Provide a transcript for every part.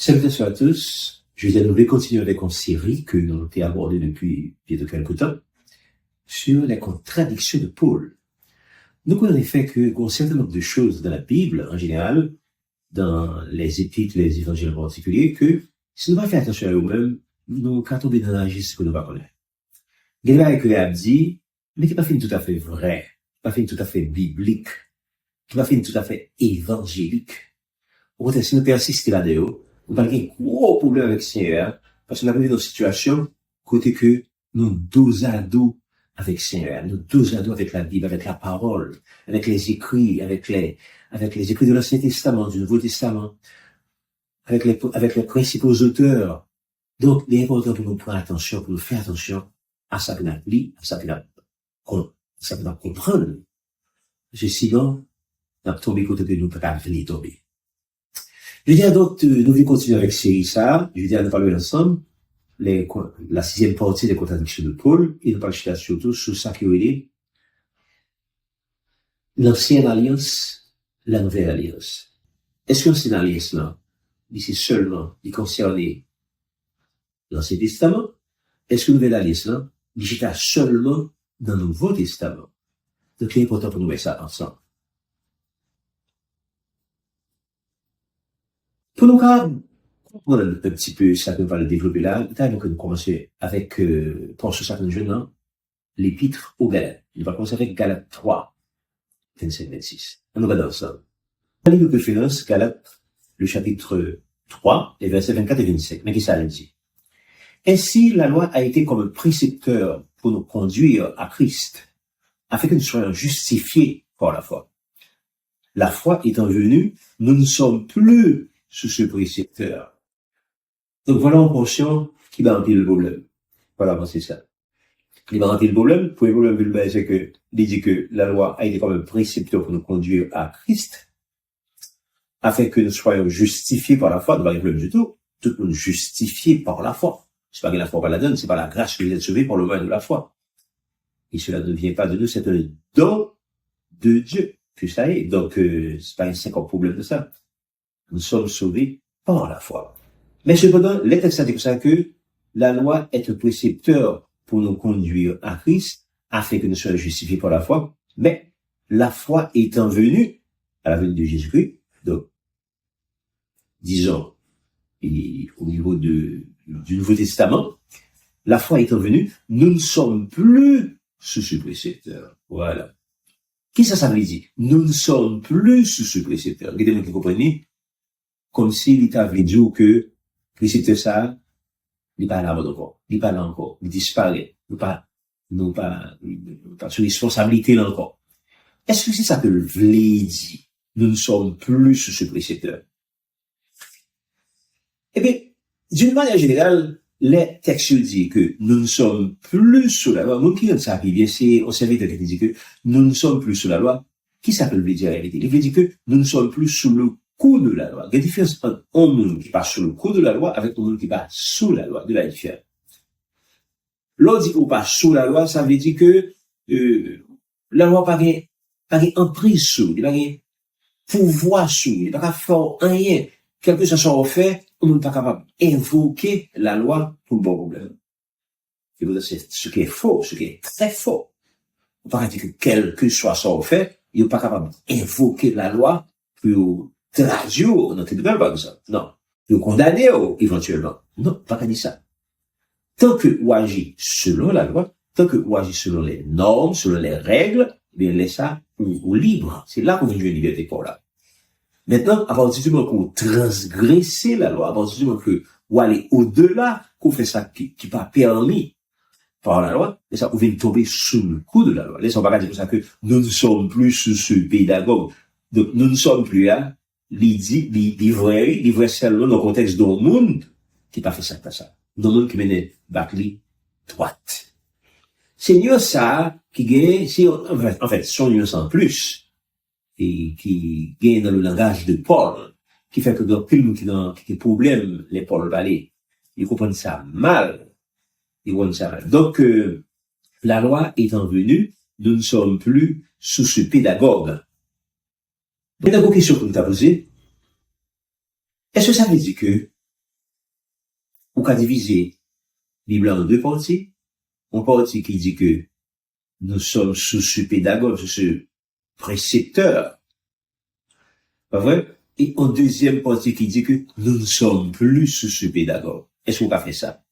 Salutations à tous. Je vais continuer avec une série que nous avons abordée depuis bientôt quelque temps sur la contradiction de Paul. Nous connaissons en effet qu'un certain nombre de choses dans la Bible, en général, dans les épîtres, les évangiles en particulier, que si nous ne faisons pas attention à nous-mêmes, nous allons tomber dans la justice que nous ne connaissons pas. Il y a que a dit, mais qui n'est pas fait tout à fait vrai, pas fait tout à fait biblique, qui n'est pas fait tout à fait évangélique. Au contraire, si nous persistons là-dedans, nous avons un gros problème avec le Seigneur, parce qu'on a vu dans une situation, côté que nous dos à dos avec le Seigneur, nous dos à dos avec la Bible, avec la parole, avec les écrits, avec les écrits de l'Ancien Testament, du Nouveau Testament, avec les principaux auteurs. Donc, il est important pour nous prendre attention, pour nous faire attention à ça que nous lit, à ça que nous comprendre. Sinon, nous avons tombé côté que nous ne pouvons pas venir tomber. Je veux dire, donc, nous allons continuer avec série ça. Je veux dire, nous parlons ensemble, la 6e partie des contradictions de Paul, et nous parlons surtout sur ça qui est l'ancienne alliance, la nouvelle alliance. Est-ce que l'ancienne alliance, là, c'est seulement, il concerne l'Ancien Testament? Est-ce que la nouvelle alliance, là, il est seulement dans le Nouveau Testament? Donc, il est important pour nous mettre ça ensemble. Pour nous comprendre un petit peu ça que nous allons développer là, nous allons commencer avec, pour ce certain jeune, l'épître aux Galates. Nous allons commencer avec Galates 3, 25-26. On va dans ça. Le livre de Philos, Galates, le chapitre 3, les versets 24 et 25. Mais qu'est-ce que ça dit? Ainsi, la loi a été comme un précepteur pour nous conduire à Christ, afin que nous soyons justifiés par la foi. La foi étant venue, nous ne sommes plus sous ce précepteur. Donc voilà en conscient qui va remplir le problème. Voilà, c'est ça. Qui va remplir le problème. Pour le problème, c'est que, il dit que la loi a été comme un précepteur pour nous conduire à Christ, afin que nous soyons justifiés par la foi. Nous pas le problème du tout. Tout le monde justifié par la foi. C'est pas que la foi pas la donne, c'est pas la grâce que vous êtes sauvés par le moyen de la foi. Et cela ne vient pas de nous, c'est un don de Dieu. Que ça est. Donc, c'est pas un 50 problème de ça. Nous sommes sauvés par la foi. Mais cependant, les textes disent ça que la loi est un précepteur pour nous conduire à Christ, afin que nous soyons justifiés par la foi. Mais la foi étant venue à la venue de Jésus-Christ, donc, disons, au niveau du Nouveau Testament, la foi étant venue, nous ne sommes plus sous ce précepteur. Voilà. Qu'est-ce que ça veut dire? Nous ne sommes plus sous ce précepteur. Regardez-moi qui comprenez? Comme si l'État avait dit que précepteur ça, il n'est pas là encore. Il n'est pas là encore. Il disparaît. Il n'est pas sous responsabilité là encore. Est-ce que c'est ça que le voulait dire? Nous ne sommes plus sous ce précepteur. Eh bien, d'une manière générale, les textes disent que nous ne sommes plus sous la loi. Mon qui ça arrive, c'est un serviteur qui dit que nous ne sommes plus sous la loi. Qui ça peut le dire en réalité? Il veut dire que nous ne sommes plus sous le coup de la loi. Il y a une différence entre un monde qui passe sous le coup de la loi avec un monde qui passe sous la loi. De la différence. L'autre dit qu'on passe sous la loi, ça veut dire que la loi pas emprise sous, il pas pouvoir sous, il pas faire rien. Quel que soit fait, on n'est pas capable d'invoquer la loi pour le bon problème. C'est ce qui est faux, ce qui est très faux. On peut dire que quel que soit fait, il n'est pas capable d'invoquer la loi pour traduire notre tribunal, par exemple. Non. Pour condamner, éventuellement. Non, pas dire ça. Tant que vous agissez selon la loi, tant que vous agissez selon les normes, selon les règles, bien, laissez ça ou libre. C'est là qu'on veut une liberté pour là. Maintenant, à partir du moment qu'on transgresse la loi, à partir du moment que vous allez au-delà, qu'on fait ça qui pas permis par la loi, et ça, vous venez tomber sous le coup de la loi. Laissez-moi pas dire comme ça que nous ne sommes plus sous ce pédagogue. Donc, nous ne sommes plus là, l'ivraie seulement dans le contexte d'un monde qui pas fait ça, pas ça. D'un monde qui mène bâcli droite. C'est mieux ça, qui gagne, en fait, son nuance en plus, et qui gagne dans le langage de Paul, qui fait que dans tout le monde qui a des problèmes, les Paul Vallée, ils comprennent ça mal. Ils comprennent ça mal. Donc, la loi étant venue, nous ne sommes plus sous ce pédagogue. Maintenant, une question que nous t'as posée. Est-ce que ça veut dire que ou qu'a divisé la Bible en deux parties. Une partie qui dit que nous sommes sous ce pédagogue, sous ce précepteur. Pas vrai? Et en deuxième partie qui dit que nous ne sommes plus sous ce pédagogue. Est-ce qu'on a fait ça?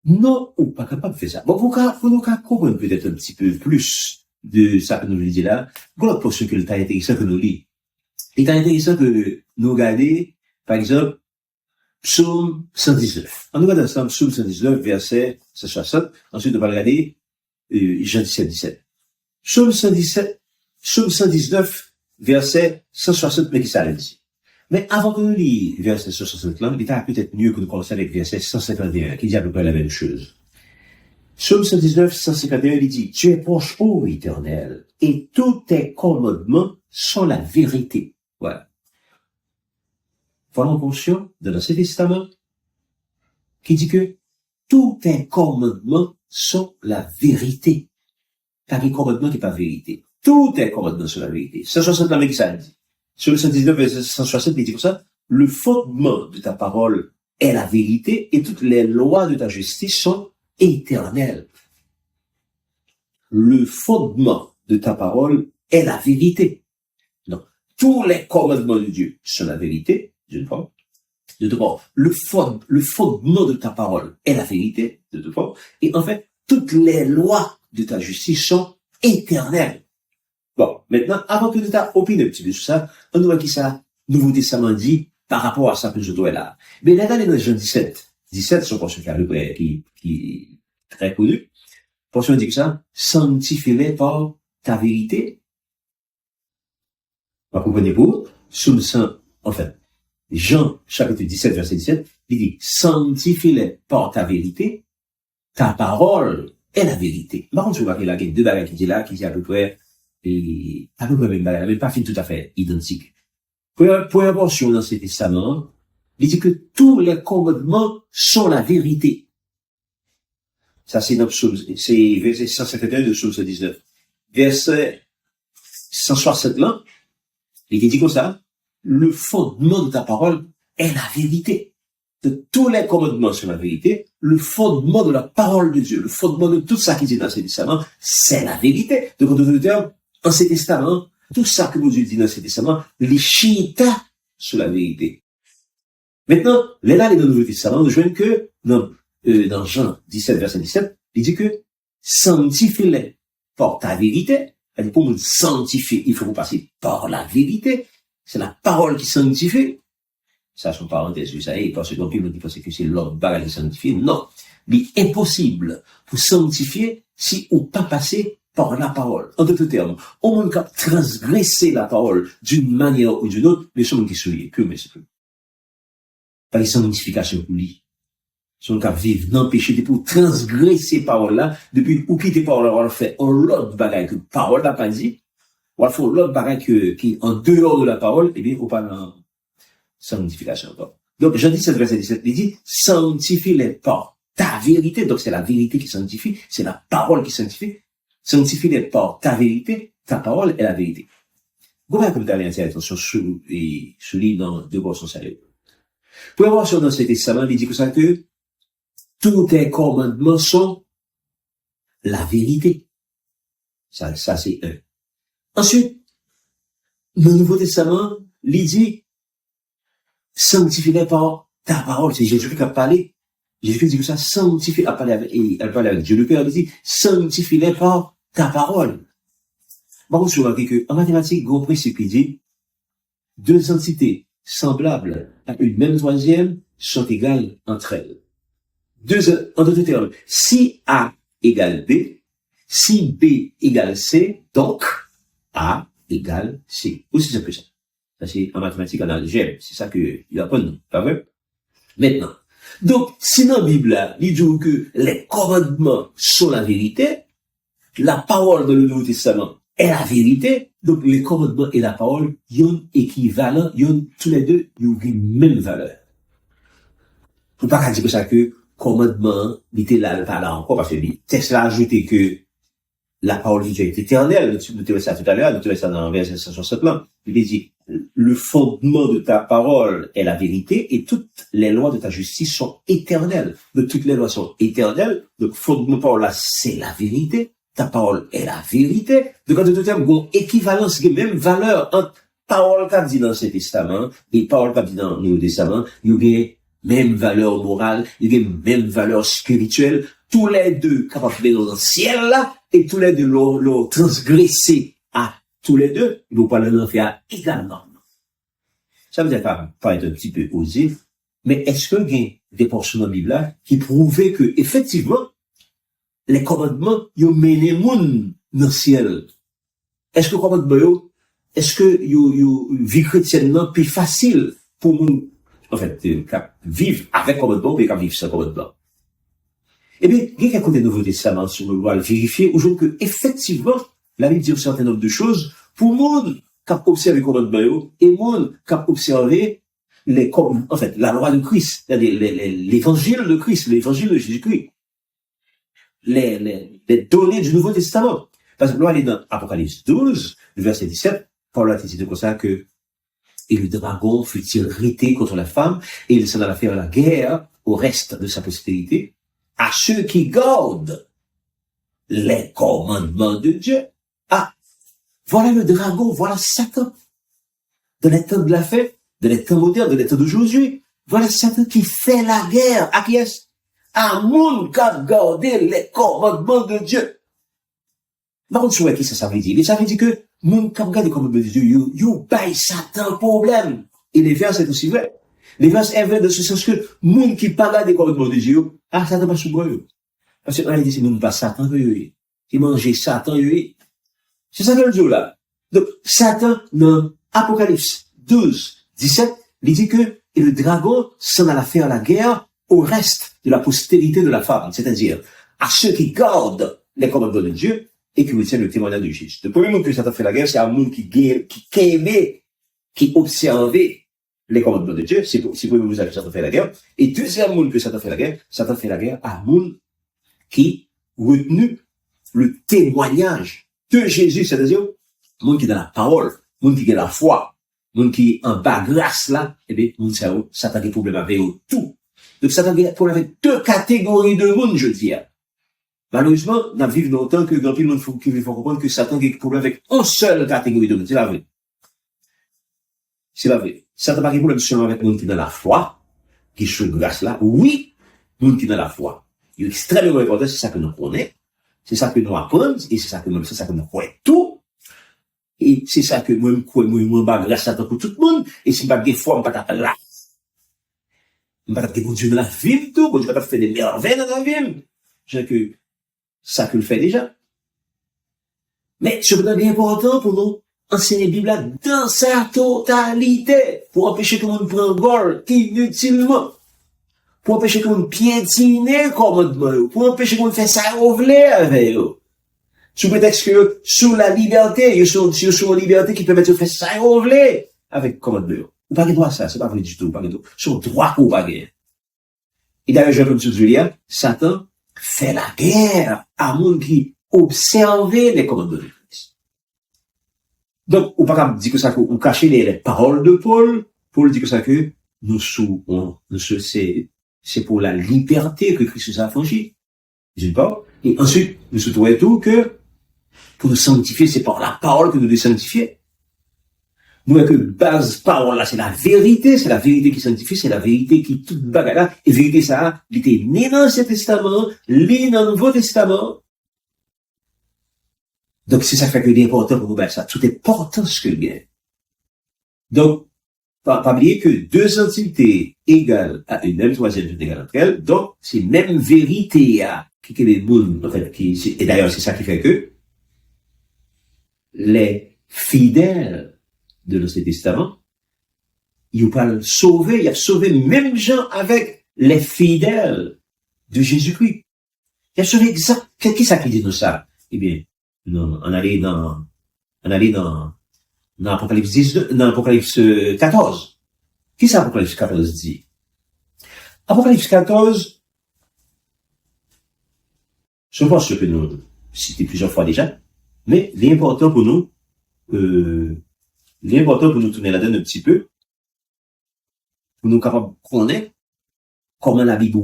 Non, ou pas capable de faire ça. Bon, vous nous comprendre peut-être un petit peu plus de ça que nous lui dit là. Voilà pour ce que le temps intéressant que nous lit. Il est intéressant que nous regardions, par exemple, Psaume 119. On regarde ensemble Psaume 119, verset 160. Ensuite, on va regarder Jean 17, 17. Psaume 119, verset 160, mais qui ça le dit. Mais avant que nous lisions verset 160 là, il est peut-être mieux que nous commencions avec verset 151, qui dit à peu près la même chose. Psaume 119, 151, il dit, tu es proche, ô Éternel, et tous tes commandements sont la vérité. Voilà. Voilà une portion de l'Ancien Testament qui dit que tous tes commandements sont la vérité. Car les commandements qui n'est pas vérité. Tous tes commandements sont la vérité. 160 là, mais qui ça dit? Sur le 119, verset 160, il dit comme ça, le fondement de ta parole est la vérité et toutes les lois de ta justice sont éternelles. Le fondement de ta parole est la vérité. Donc, tous les commandements de Dieu sont la vérité. D'une part. De deux parts, le fondement de ta parole est la vérité, de deux parts. Et en fait, toutes les lois de ta justice sont éternelles. Bon, maintenant, avant que nous opinions un petit peu sur ça, on voit qui ça, Nouveau Testament dit, par rapport à ça que je dois là. Mais là, dans Jean 17, 17, c'est une portion qui est très connue. Portion dit que ça, sanctifie-les par ta vérité. Vous comprenez-vous? Enfin, Jean, chapitre 17, verset 17, il dit, sanctifie-les par ta vérité, ta parole est la vérité. Par contre, vous voyez là, il y a deux bagages qui dit là, qui dit à peu près même bagages, mais pas fin tout à fait identique. Première portion dans ce testament, il dit que tous les commandements sont la vérité. Ça, c'est verset 151 de Psaume 119. Verset 160 là, il dit comme ça, le fondement de ta parole est la vérité. De tous les commandements sur la vérité, le fondement de la parole de Dieu, le fondement de tout ça qui dit dans ce testament, c'est la vérité. Donc, en d'autres termes, dans ce testament, tout ça que Dieu dit dans ce testament, les chita sur la vérité. Maintenant, là, dans le Nouveau Testament, nous voyons que, dans Jean 17, verset 17, il dit que, sanctifie-les par ta vérité. C'est-à-dire, pour nous sanctifier, il faut vous passer par la vérité. C'est la parole qui sanctifie. Ça, c'est une parenthèse, vous savez, parce qu'on peut penser que c'est l'autre bagage qui sanctifie. Non. Il est impossible pour sanctifier si on pas passer par la parole. En d'autres termes, on peut transgresser la parole d'une manière ou d'une autre, mais c'est qui souligne, que mais c'est que. Pas de sanctification pour lui. Son cas vivre dans le péché, pour transgresser parole là, depuis ou quitter parole là, on fait l'autre bagage que parole n'a pas dit. Ou alors, l'autre bagage qui en dehors de la parole, eh bien, faut pas dans sanctification encore. Donc, Jean 17, verset 17, il dit, sanctifie-les par ta vérité. Donc, c'est la vérité qui sanctifie, c'est la parole qui sanctifie. Sanctifie-les par ta vérité, ta parole est la vérité. Vous voyez comme tu as attention souligne dans deux portions sérieuses. Pour avoir sur dans cet testament, il dit que ça que tous tes commandements sont la vérité. Ça c'est un. Ensuite, dans le Nouveau Testament, il dit, sanctifie-les par ta parole. C'est Jésus qui a parlé. Jésus dit que ça, sanctifie, elle parle avec Dieu le Père, il dit, sanctifie-les par ta parole. Par contre, je vois que, en mathématiques, gros principe, il dit, deux entités semblables à une même troisième sont égales entre elles. En d'autres termes, si A égale B, si B égale C, donc, A égale C. Aussi simple que ça. Ça, c'est en mathématiques, en algèbre. C'est ça que il apprend, non? Pas vrai? Maintenant. Donc, si dans la Bible, il dit que les commandements sont la vérité, la parole dans le Nouveau Testament est la vérité, donc les commandements et la parole, ils ont équivalent, ils ont tous les deux, ils ont une même valeur. Faut pas dire que ça que commandement, il était là, pas là encore, parce que Tesla a ajouté que la parole de Dieu est éternelle. Nous trouvons ça tout à l'heure, nous trouvons ça dans verset 160 là. Il dit, le fondement de ta parole est la vérité et toutes les lois de ta justice sont éternelles. Donc, toutes les lois sont éternelles. Donc, fondement de parole là, c'est la vérité. Ta parole est la vérité. Donc, en d'autres termes, il y a une équivalence, il y a même valeur entre parole qu'a dit dans l'Ancien Testament et parole qu'a dit dans le Nouveau Testament. Il y a même valeur morale, il y a même valeur spirituelle. Tous les deux capables de dans le ciel là et tous les deux l'ont transgressé à tous les deux, ils vont pas le faire également. Ça veut dire pas être un petit peu osé, mais est-ce qu'il y a des portions dans la Bible là qui prouvaient que, effectivement, les commandements, ils mènent les monde dans le ciel? Est-ce que commandements, est-ce que vie chrétienne non plus facile pour nous, en fait, vivre avec commandements, mais vivre sans commandements? Eh bien, il y a quelques côté Nouveau Testament sur le doit le vérifier, aujourd'hui que, effectivement, la Bible dit un certain nombre de choses pour le monde qui a observé les commandements et le monde qui a observé en fait, la loi de Christ, l'évangile de Christ, l'évangile de Jésus-Christ, les données du Nouveau Testament. Par exemple, là, elle est dans Apocalypse 12, le verset 17, Paul a dit comme ça que, et le dragon fut irrité contre la femme, et il s'en alla faire la guerre au reste de sa postérité, à ceux qui gardent les commandements de Dieu. Ah, voilà le dragon, voilà Satan. De l'état de la fête, de l'état moderne, de l'état d'aujourd'hui. Voilà Satan qui fait la guerre. À qui est-ce? À monde qui a gardé les commandements de Dieu. Par contre, je vois qui ça veut dire. Ça veut dire que monde qui a gardé les commandements de Dieu, you baille Satan problème. Et les versets c'est aussi vrai. Les versets est vrai de ce sens que monde qui pas gardé les commandements de Dieu, ah, Satan pas sous moi. Parce que, en réalité, c'est même pas Satan, qui mangeait Satan, c'est ça que le dit là. Donc, Satan, dans Apocalypse 12, 17, il dit que et le dragon s'en alla faire la guerre au reste de la postérité de la femme, c'est-à-dire à ceux qui gardent les commandements de Dieu et qui retiennent le témoignage de Jésus. Le premier monde que Satan fait la guerre, c'est un monde qui aimait, qui observait les commandements de Dieu. C'est pour vous que Satan fait la guerre. Et deuxième monde que Satan fait la guerre à un monde qui retenu le témoignage de Jésus, c'est-à-dire, monde qui est dans la parole, monde qui est dans la foi, monde qui est en bas grâce là, eh bien, monde Satan a des problèmes avec eux, tout. Donc, Satan a des problèmes avec deux catégories de monde, je dis. Malheureusement, on vit longtemps que grand pile monde faut comprendre que Satan a des problèmes avec une seule catégorie de monde. C'est la vraie. C'est la vraie. Satan n'a pas de problème seulement avec monde qui est dans la foi, qui est sous grâce là. Oui, monde qui est dans la foi. Il est extrêmement important, c'est ça que nous connaissons. C'est ça que nous apprenons, et c'est ça que nous croyons tout. Et c'est ça que moi, grâce à pour tout le monde, et si pas des fois, on pas là. On pas bon Dieu dans la vie, tout, bon Dieu pas faire des merveilles dans la vie. J'ai que, ça que le fait déjà. Mais, cependant, c'est important pour nous enseigner la Bible dans sa totalité, pour empêcher que le monde prenne gol inutilement. Pour empêcher que l'on piétine le commandement, pour empêcher qu'on fasse ça ouvler avec eux. Sous prétexte que, sous la liberté, il y a une liberté qui permet de faire ça ouvler avec le commandement. Ou pas de droit ça, c'est pas vrai du tout, pas de droit. C'est un droit ou pas guerre. Et d'ailleurs, je vais vous dire, Satan fait la guerre à monde qui observait les commandements de Christ. Donc, ou pas dire que ça, on cachait les paroles de Paul. Paul dit que ça que, c'est pour la liberté que Christ nous a affranchis. D'une part. Et ensuite, nous souhaitons tout que, pour nous sanctifier, c'est par la parole que nous nous sanctifier. Nous, que base parole là, c'est la vérité qui sanctifie, c'est la vérité qui toute bagarre là, et vérité ça, il était né dans l'Ancien Testament, né dans le Nouveau Testament. Donc, c'est ça qui fait que c'est important pour nous battre ça. Tout est important ce que le bien. Donc, pas oublier que deux entités égales à une même troisième sont égales entre elles, donc c'est même vérité qui est les boules, en fait, et d'ailleurs c'est ça qui fait que les fidèles de l'Ancien Testament, ils ont pas sauvé, ils ont sauvé même gens avec les fidèles de Jésus-Christ. Ils ont sauvé exact, qu'est-ce que ça qui dit de ça? Eh bien, non, on allait dans Apocalypse 12, dans Apocalypse 14. Qui ça Apocalypse 14 dit? Apocalypse 14, je pense que nous citons plusieurs fois déjà, mais l'important pour nous, L'important pour nous tourner là-dedans un petit peu, pour nous capables de connaître comment la Bible,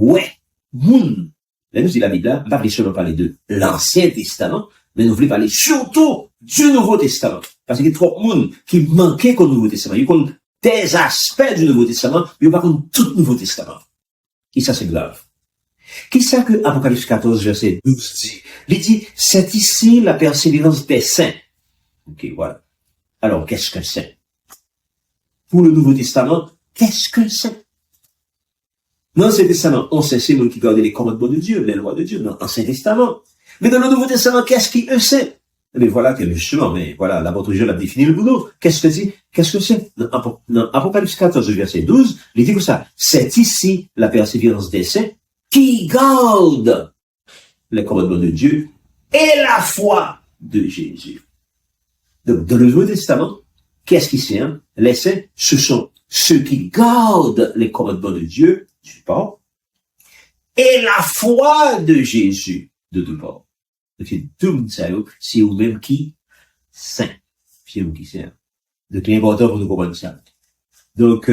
moun. Là, nous dit la Bible, là, on va pas seulement parler de l'Ancien Testament, mais nous voulons parler surtout du Nouveau Testament. Parce qu'il y a trop de monde qui manquait qu'au Nouveau Testament. Il y a des aspects du Nouveau Testament, mais il n'y a pas tout le Nouveau Testament. Et ça, c'est grave. Qui ça que Apocalypse 14, verset 12 dit? Il dit, c'est ici la persévérance des saints. Ok, voilà. Alors, qu'est-ce que c'est? Pour le Nouveau Testament, qu'est-ce que c'est? Dans l'Ancien Testament, on sait c'est nous qui gardent les commandements de Dieu, les lois de Dieu, dans l'Ancien Testament. Mais dans le Nouveau Testament, qu'est-ce qui eux c'est? Mais voilà que justement, mais voilà, l'apôtre Jean a défini le boulot. Qu'est-ce que c'est? Qu'est-ce que c'est? Dans Apocalypse 14, verset 12, il dit que ça, c'est ici la persévérance des saints qui gardent les commandements de Dieu et la foi de Jésus. Donc, dans le Nouveau Testament, qu'est-ce qui c'est? Les saints, ce sont ceux qui gardent les commandements de Dieu, du port, et la foi de Jésus, de deux bords. Donc, tout ça, c'est vous-même qui saint. C'est vous qui saint. Donc, l'important pour nous comprendre ça. Donc,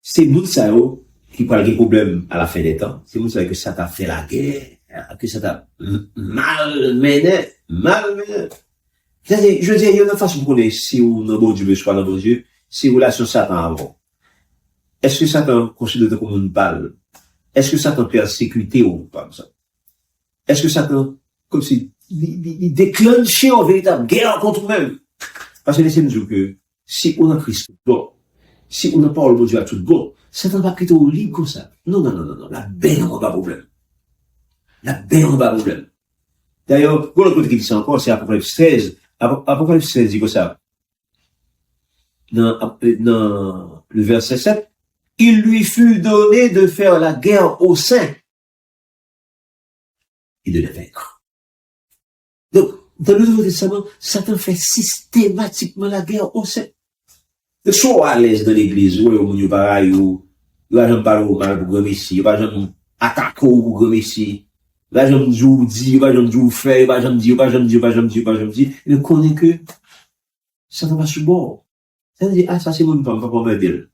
c'est nous ça, qui parle des problèmes à la fin des temps. C'est nous ça que ça t'a fait la guerre, que ça t'a malmené. Je veux dire, il y a une façon pour connaître si vous n'avez bon Dieu, soit dans vos yeux, si vous relation Satan avant. Est-ce que Satan considère comme une balle? Est-ce que Satan persécuté ou pas ça? Est-ce que Satan, comme si, il déclenchait en véritable guerre contre nous-mêmes? Parce que laissez-nous dire que, si on a Christ, bon, si on n'a pas le bon Dieu à tout bon, Satan va quitter au libre comme ça. Non, la belle on pas problème. La belle on pas problème. D'ailleurs, pour le côté qui dit ça encore, c'est Apocalypse 13. Apocalypse 13 dit que ça. Dans le verset 7, il lui fut donné de faire la guerre aux saints et de les vaincre. Donc, dans le Nouveau Testament, Satan fait systématiquement la guerre aux saints. Donc, soit à l'aise dans l'église, ou au milieu pareil, ou il va jamais parler au mal pour grand messie, il va jamais attaquer au grand messie, il va jamais dire, il va jamais dire, faire, il va jamais dire, il connaît que Satan va sur bord. Ça veut dire, ah, ça c'est mon femme, pas m'aider.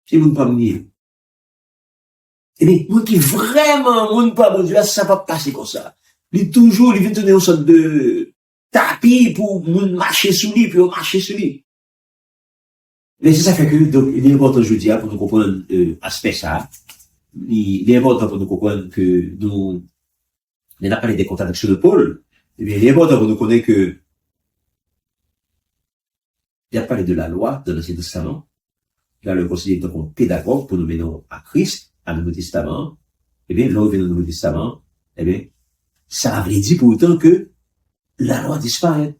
C'est mon femme nier. Eh bien, moi qui vraiment, mon pas bon Dieu, ça va passer comme ça. Il toujours, il vient donner une sorte de tapis pour marcher sous lui, puis marcher sous lui. Mais c'est ça fait que, donc, il est important, je dis, pour nous comprendre, aspect ça. Il est important pour nous comprendre que nous, on a parlé des contradictions de Paul. Eh bien, il est important pour nous connaître que, il a parlé de la loi dans l'Ancien Testament. Là, le conseiller est comme pédagogue pour nous mener à Christ, à Nouveau Testament. Eh bien, là, on vient au Nouveau Testament. Eh bien, ça veut dire pour autant que la loi disparaît.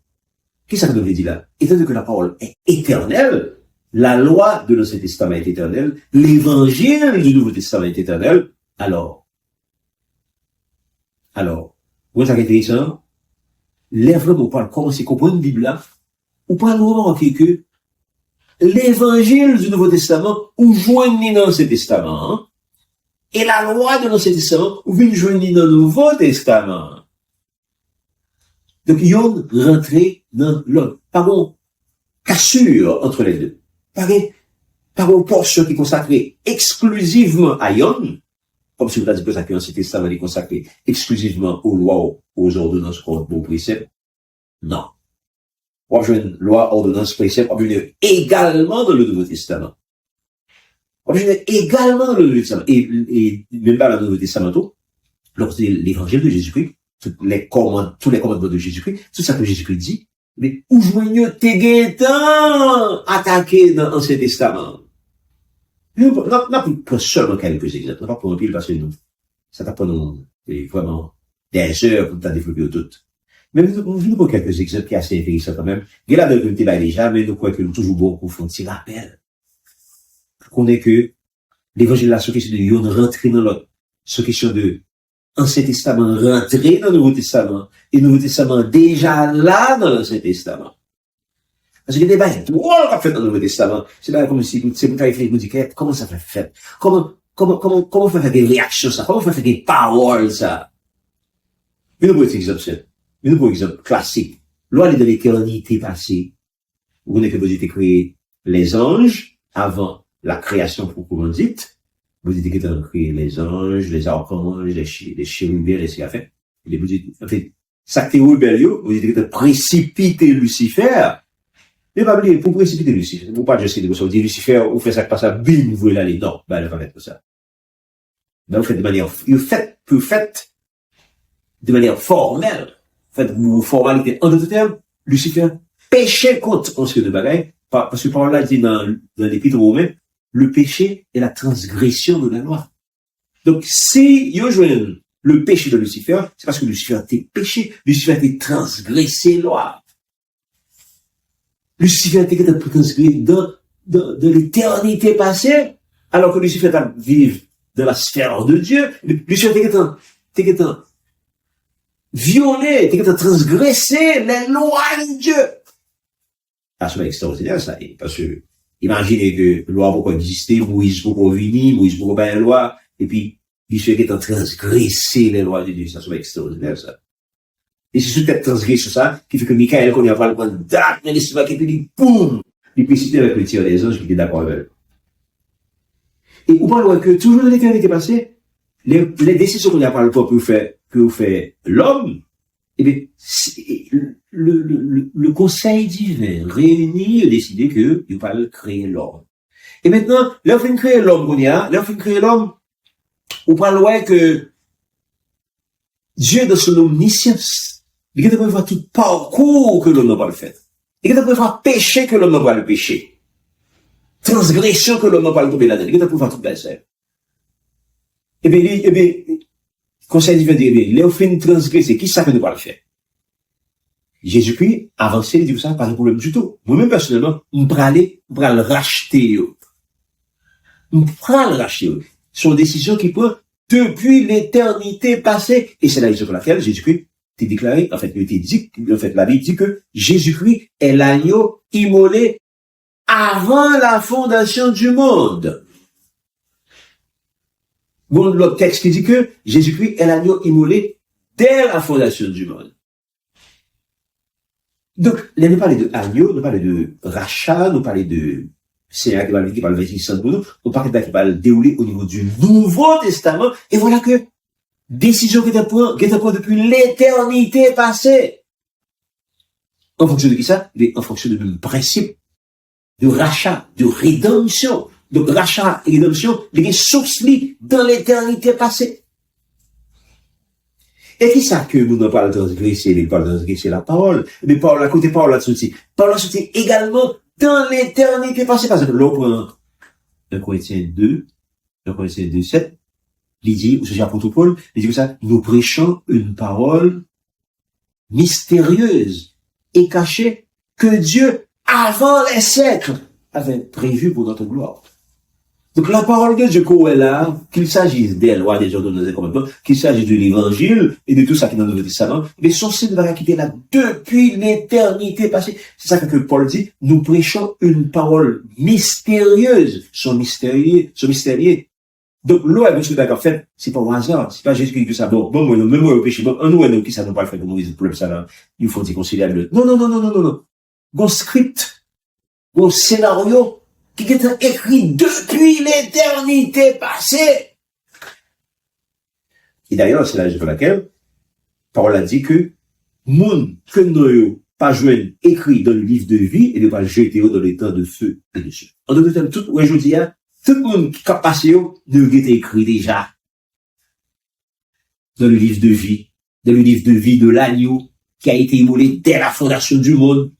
Qu'est-ce que ça veut dire là? Étant donné que la parole est éternelle, la loi de l'Ancien Testament est éternelle, l'évangile du Nouveau Testament est éternel, alors, vous savez intéressant, les vraiment pas commencer à comprendre la Bible là, ou pas nous remarquer que l'évangile du Nouveau Testament, ou joignent dans l'Ancien Testament, hein, et la loi de l'Ancien Testament, ou vient joindre dans le Nouveau Testament. Donc, ils ont rentré dans l'autre. Par contre, cassure entre les deux. Par une portion qui est consacrée exclusivement à Yon, comme si vous l'avez dit que ça, que l'Ancien Testament est consacré exclusivement aux lois, aux ordonnances, aux préceptes. Non. On va une loi, ordonnance, précepte, on va également dans le Nouveau Testament. On va également dans le Nouveau Testament. Et même pas dans le Nouveau Testament, lorsque l'évangile de Jésus-Christ, tous les commandements de Jésus-Christ, tout ça que Jésus-Christ dit, mais où joigneux t'es attaqué dans l'Ancien Testament. Nous, pas seulement quelques exemples, pas pour un pile parce que nous, ça t'a pas nous, vraiment, des heures pour t'en développer tout. Mais nous prenons quelques exemples qui sont assez intéressants quand même. Il y a là de côté là déjà, mais nous croyons que nous toujours bon pour faire un petit rappel. Qu'on est que l'évangile là, ce question de yon rentrer dans l'autre, ce question de Ancien Testament rentrer dans le Nouveau Testament, et le Nouveau Testament déjà là dans l'Ancien Testament. Parce que les débats, on va faire dans le Nouveau Testament. C'est pas comme si, c'est pour vous dire, comment ça fait fait? Comment faire des réactions ça? Comment faire des paroles ça? Mais nous prenons exemple, mais nous prenons exemple classique. loi de l'éternité passée. Vous connaissez que vous avez créé les anges avant la création proprement dite. Vous avez créé les anges, les archanges, les chérubins, les séraphins. Et vous dites, en fait, ça qui est rébellion, vous dites précipiter Lucifer. Mais pas oublier, pour précipiter Lucifer, vous pas juste dire Lucifer, vous faites ça qui passe à bim, vous voulez l'aller. Non, ben, elle va pas mettre ça. Ben, vous faites de manière, vous faites de manière formelle. Faites vous formalité. En d'autres termes, Lucifer péché contre, on se de bagaille, parce que Paul l'a dit dans l'épître aux Romains, le péché est la transgression de la loi. Donc, si vous jouez le péché de Lucifer, c'est parce que Lucifer a été péché, Lucifer a été transgressé loi. Lucifer a été transgressé dans l'éternité passée, alors que Lucifer a vécu dans la sphère de Dieu. Lucifer a été violé, a été transgressé les lois de Dieu. Ah, c'est extraordinaire, ça. Parce que, imaginez que loi pourquoi exister, Moïse pourquoi venir, Moïse pourquoi pas une loi, et puis, Lucifer qui est en transgresser les lois de Dieu. Ça, c'est extraordinaire, ça. Et c'est cette transgression, ça, qui fait que Michael, quand il a parlé de date, mais l'esprit qui dit, boum! Il précipite avec le tir des anges, qui est d'accord avec eux. Et vous parlez que toujours dans l'éternité passée, les décisions qu'on a parlé pour que fait l'homme, eh bien, le conseil divin réuni a décidé que il va créer l'homme. Et maintenant, là, on fait créer l'homme, on parle que Dieu, dans son omniscience, il est capable de voir tout parcours que l'homme n'a pas le fait. Il est capable de voir péché que l'homme n'a pas le péché. Transgression que l'homme n'a pas le tomber là-dedans. Il est capable de voir tout ça. Eh bien, conseil divin dit, les offres transgressées, qui ça fait ne pas le faire? Jésus-Christ, avancé, il dit ça, pas de problème du tout. Moi-même, personnellement, on va le racheter, on va le racheter. C'est une décision qui prend depuis l'éternité passée. Et c'est la raison pour laquelle Jésus-Christ t'est déclaré, en fait, la Bible dit que Jésus-Christ est l'agneau immolé avant la fondation du monde. Bon, l'autre texte qui dit que Jésus-Christ est l'agneau immolé dès la fondation du monde. Donc, là, nous parlons de agneau, nous parlons de rachat, nous parlons de Seigneur qui parle de 26 pour nous, nous parlons qui va le dérouler au niveau du Nouveau Testament, et voilà que décision qui est point depuis l'éternité passée. En fonction de qui ça? En fonction du principe de rachat, de rédemption. Donc, rachat et rédemption, les sources dans l'éternité passée. Et qui ça que nous n'avons pas transgressé, la parole? Mais Paul, à côté Paul, là-dessus, Paul a sauté également dans l'éternité passée. Parce que l'on prend 1 Corinthiens 2, 7, il dit, ou c'est apôtre Paul, il dit comme ça, nous prêchons une parole mystérieuse et cachée que Dieu, avant les siècles, avait prévue pour notre gloire. Donc la parole de Dieu qu'on est là, qu'il s'agisse des lois, des ordonnances, des commandements, qu'il s'agisse de l'évangile et de tout ça qui est dans le Nouveau Testament, mais son signe va quitter là depuis l'éternité passée. C'est ça que Paul dit, nous prêchons une parole mystérieuse, son mystérieux. Donc l'eau est monsieur d'accord fait, c'est pas au hasard, c'est pas Jésus qui dit ça. Bon, même moi au péché, bon, nous qui ça nous pas le fait, nous les problèmes ça là, il faut dire conciliable. Non. Bon script, bon scénario, qui est écrit depuis l'éternité passée. Et d'ailleurs, c'est la raison pour laquelle, Paul a dit que, moun, que nous, pas joué écrit dans le livre de vie, et ne pas jeter dans le temps de feu et de feu. En d'autres termes, tout, je dis, tout le monde qui a passé, nous été écrit déjà. Dans le livre de vie, de l'agneau, qui a été immolé dès la fondation du monde.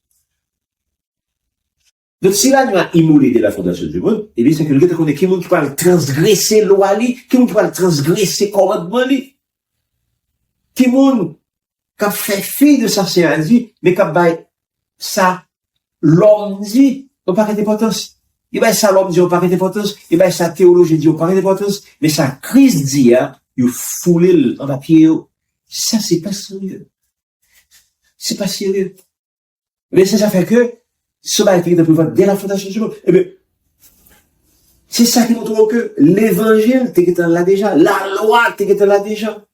Donc, si l'agneau a immolé dès la fondation du monde, eh bien, c'est que le gars connaît qui peut transgresser loi li, qui peut transgresser commandement li. Qui a fait fi de ça, c'est un dit, mais qui a ça, l'homme dit, on parle d'importance. Et ben, ça, l'homme dit, on parle d'importance. Et ben, ça, théologie dit, on parle d'importance. Mais ça, Christ dit, il foule en papier. Ça, c'est pas sérieux. C'est pas sérieux. Mais ça fait que, ce va être prévu dès la fondation du monde. Eh bien, c'est ça qui montre que l'évangile, t'es là déjà. La loi, t'es là déjà.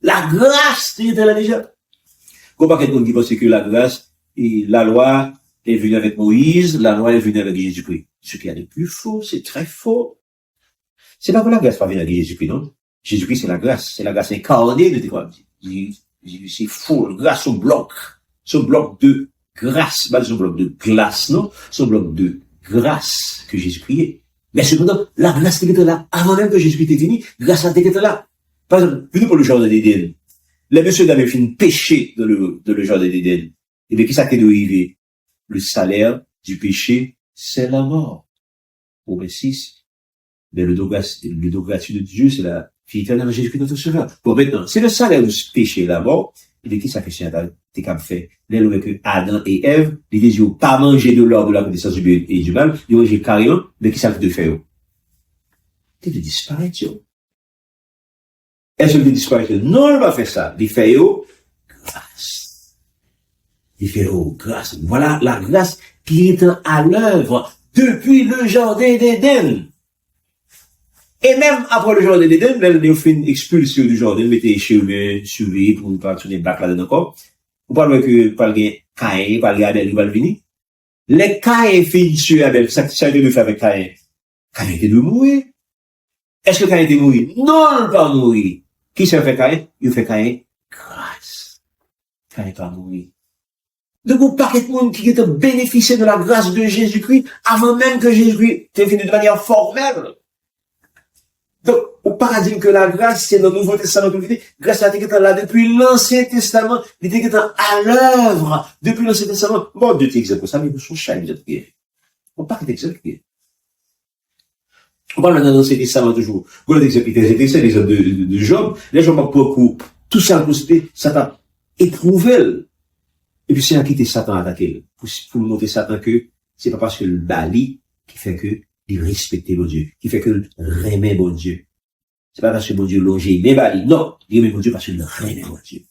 La grâce, t'es là déjà. Bon, pas quelqu'un qui pense que la grâce et la loi est venue avec Moïse, la loi est venue avec Jésus-Christ. Ce qu'il y a de plus faux, c'est très faux. C'est pas que la grâce pas venue avec Jésus-Christ, non? Jésus-Christ, c'est la grâce incarnée de quoi? C'est faux, grâce au bloc. Ce bloc de grâce, pas ce bloc de glace, non? Ce bloc de grâce que Jésus-Christ est. Mais cependant, la grâce qui était là, avant même que Jésus-Christ était venu, grâce à Dieu qui était là. Par exemple, venez pour le jardin d'Éden. Les messieurs avaient fait une péché dans le jardin d'Éden. Et bien, qui ça qui est arrivé? Le salaire du péché, c'est la mort. Au 6. Mais le don gratuit de Dieu, c'est la vie éternelle de Jésus-Christ notre Sauveur. Bon, maintenant, c'est le salaire du péché, la mort. Et bien, qui ça fait t'es capable de faire? Les lois que Adam et Ève, les désirs pas manger de l'or de la connaissance du bien et du mal, ils ont mangé carrément, mais qui ça fait de faire? T'es de disparaître, yo. Est-ce que de disparaître? Non, il va faire ça. Il fait, grâce. Il fait, grâce. Voilà la grâce qui est à l'œuvre depuis le jardin d'Éden. Et même après le jardin d'Éden, ils ont fait une expulsion du jardin, ils mettaient les cheveux surveillés pour ne pas tourner bac là-dedans encore. Vous parlez que, par le Caïn, par le Abel, il va venir. Les Caïn fait tuer Abel. Ça a été de faire avec Caïn. Caïn était de mourir. Est-ce que Caïn était mourir? Non, pas mourir. Qui s'est fait Caïn? Il fait Caïn grâce. Caïn pas mourir. Donc, vous parlez de monde qui était bénéficié de la grâce de Jésus-Christ avant même que Jésus-Christ t'ait fini de manière formelle. Donc, au paradigme que la grâce, c'est dans le Nouveau Testament, grâce à Dieu qui est là depuis l'Ancien Testament, il était à l'œuvre depuis l'Ancien Testament. Bon, Dieu t'exemple ça, mais vous sont chaque exemple. On parle d'exemple. On parle dans l'Ancien Testament toujours. Vous l'avez exemple, c'est l'exemple de Job. Les gens ont beaucoup, tout ça, ça t'a éprouvé. Et puis c'est à quitter Satan attaquer. Pour montrer Satan que c'est pas parce que le Bali qui fait que il respecte bon Dieu, qui fait que il remet bon Dieu. C'est pas parce que bon Dieu logé, mais Bali. Non, il remet bon Dieu parce que il remet bon Dieu.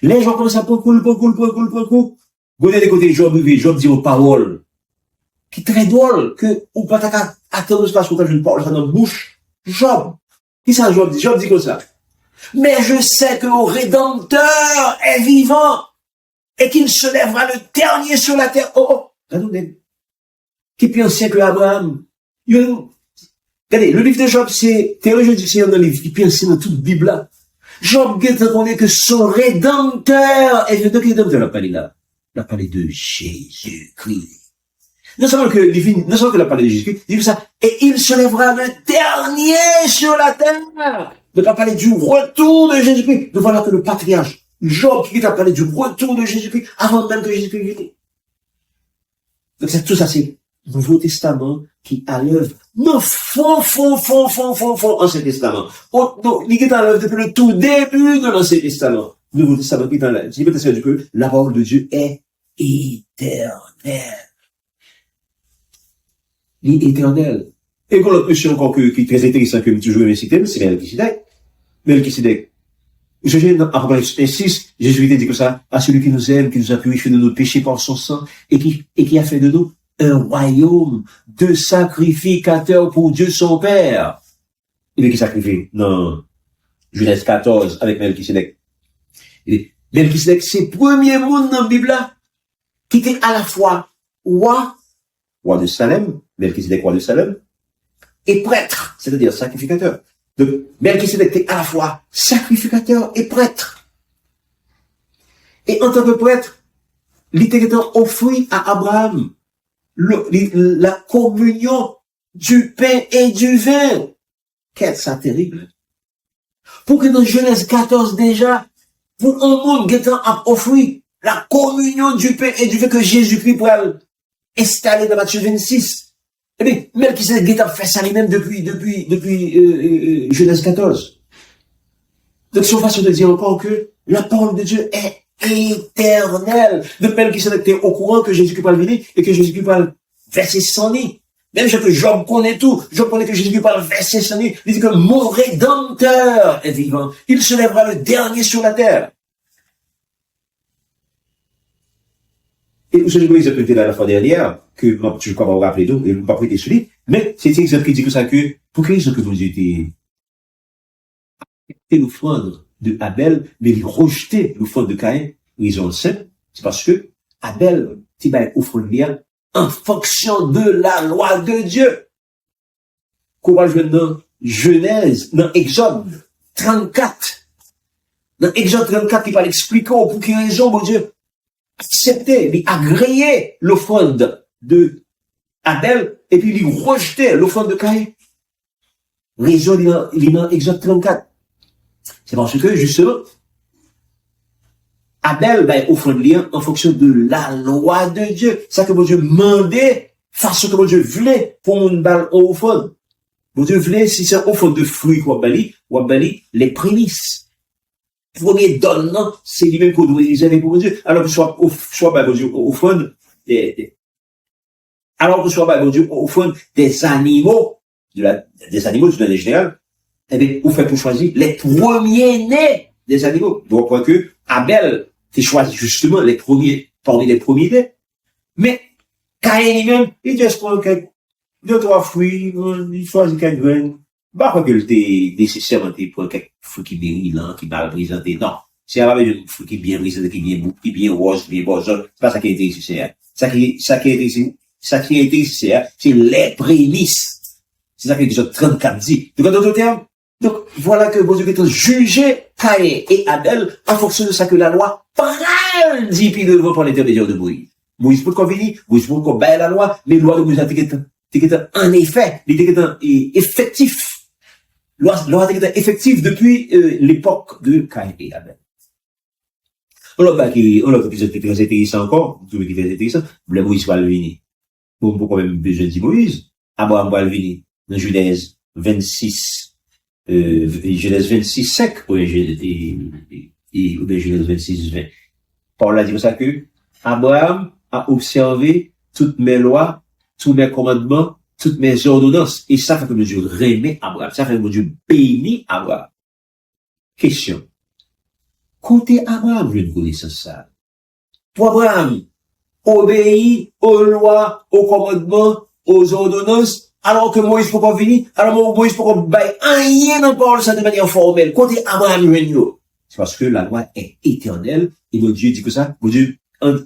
Les gens commencent à prendre coup. Vous avez des côtés Job dit aux paroles. Qui est très drôle, que, ou pas t'as attendre parce qu'on a une parole dans la bouche. Job. Qui ça Job dit? Job dit comme ça. Mais je sais que le Rédempteur est vivant. Et qu'il se lèvera le dernier sur la terre. Regardez. Qui est plus ancien que Abraham. Regardez, le livre de Job, c'est théologie du Seigneur dans le livre, qui est plus ancien dans toute la Bible là. Job, on est que son Rédempteur, et de qui Rédempteur l'a parlé là? Il a parlé de Jésus-Christ. Non seulement que il a parlé de Jésus-Christ, il dit ça, et il se lèvera le dernier sur la terre. Donc, il a parlé du retour de Jésus-Christ. Donc, voilà que le patriarche, Job, qui a parlé du retour de Jésus-Christ, avant même que Jésus-Christ vienne. Donc, c'est tout ça, c'est le Nouveau Testament qui a l'œuvre. Non, fond, Ancien Testament. Non, il est à l'œuvre depuis le tout début de l'Ancien Testament. Le Nouveau Testament qui est en l'œuvre. Je dis peut-être que la parole de Dieu est éternelle. Il est éternel. Et qu'on l'autre monsieur encore qui est très intéressant que toujours aimé citer, c'est Melchisedec. Melchisedec. Vous savez, dans Apocalypse 6, Jésus dit comme ça, à celui qui nous aime, qui nous a purifié de nos péchés par son sang, et qui a fait de nous un royaume de sacrificateurs pour Dieu son Père. Il est qui sacrifie? Non. Genèse 14, avec Melchisedec. Melchisedec, c'est le premier monde dans la Bible là, qui était à la fois roi de Salem, Melchisedec, roi de Salem, et prêtre, c'est-à-dire sacrificateur. Donc, Melchisedec était à la fois sacrificateur et prêtre. Et en tant que prêtre, il était offert à Abraham la communion du pain et du vin. Qu'est-ce ça terrible? Pour que dans Genèse 14 déjà, pour un monde qui a offert la communion du pain et du vin que Jésus-Christ pourrait installer dans Matthieu 26. Eh bien, Melchisedec a fait ça lui-même depuis Genèse 14. Donc, c'est une façon de dire encore que la parole de Dieu est éternelle. De Melchisedec était au courant que Jésus-Christ parle venir et que Jésus-Christ parle verser son nid. Même que Job connaît tout. Job connaît que Jésus-Christ parle verser son nid. Il dit que mon Rédempteur est vivant. Il se lèvera le dernier sur la terre. Et vous savez, l'exemple était là la fois dernière, que je crois pas vous rappeler d'où, et vous ne pas prêter celui, mais c'est cet exemple qui dit que ça que, pour quelle raison que vous étiez l'offrande de Abel, mais il rejetait l'offrande de Caïn, raison simple, c'est parce que Abel, tu vas offrir bien en fonction de la loi de Dieu. Comment je dans Genèse, dans Exode 34. Dans Exode 34, il va l'expliquer pour quelle raison, mon Dieu, accepter, il agréer l'offrande de Abel, et puis il rejetait l'offrande de Caïn. Raison, il est dans Exode 34. C'est parce que, justement, Abel va offrir lien en fonction de la loi de Dieu. Ça que mon Dieu demandait, façon que mon Dieu voulait pour mon balle au fond. Mon Dieu voulait, si c'est au fond de fruits ou bali, les prémices. Premier donnant, c'est lui-même qu'on doit réserver pour mon Dieu. Alors que soit mon Dieu, au fond, alors que soit mon Dieu, au fond, des animaux, des animaux du dernier général, eh bien, vous faites pour choisir les premiers-nés des animaux. Donc, on que Abel, tu choisis justement les premiers, parmi les premiers-nés. Mais, Caïn lui-même, il dit, quelques, 2-3 fruits, il choisit quelques graines. Bah, quoi que t'es nécessairement, pour quelques fruits qui brillent, qui mal présentés. Non. C'est un fruit qui est bien présenté, qui est bien rose, bien beau, c'est pas ça qui est nécessaire. Ça qui est nécessaire, c'est les prémices. C'est ça que déjà 34 dit. Donc, en d'autres termes, donc, voilà que bon Dieu est jugé Caïn et Abel en fonction de ça que la loi parle dit puis de par l'intermédiaire de Moïse. Moïse pour qu'on venir, Moïse pour qu'on baille la loi, mais loi de Moïse était en effet, il était effectif. Loi était effective depuis l'époque de Caïn et Abel. Alors, on l'a qui était très intéressant encore, tout qui était intéressant, le Moïse va le venir. Pourquoi même besoin de Moïse? Abraham va le venir. Dans Genèse 26, Genèse 26, 5, ou Genèse 26, 20. Paul a dit comme ça que Abraham a observé toutes mes lois, tous mes commandements, toutes mes ordonnances. Et ça fait que Dieu remet Abraham. Ça fait que Dieu bénit Abraham. Question. Côté Abraham, je ne connais ça. Pour Abraham, obéit aux lois, aux commandements, aux ordonnances, alors que Moïse peut pas venir, alors Moïse peut pas bailler rien dans parole ça de manière formelle. Côté Abraham, c'est parce que la loi est éternelle, et mon Dieu dit que ça, mon Dieu,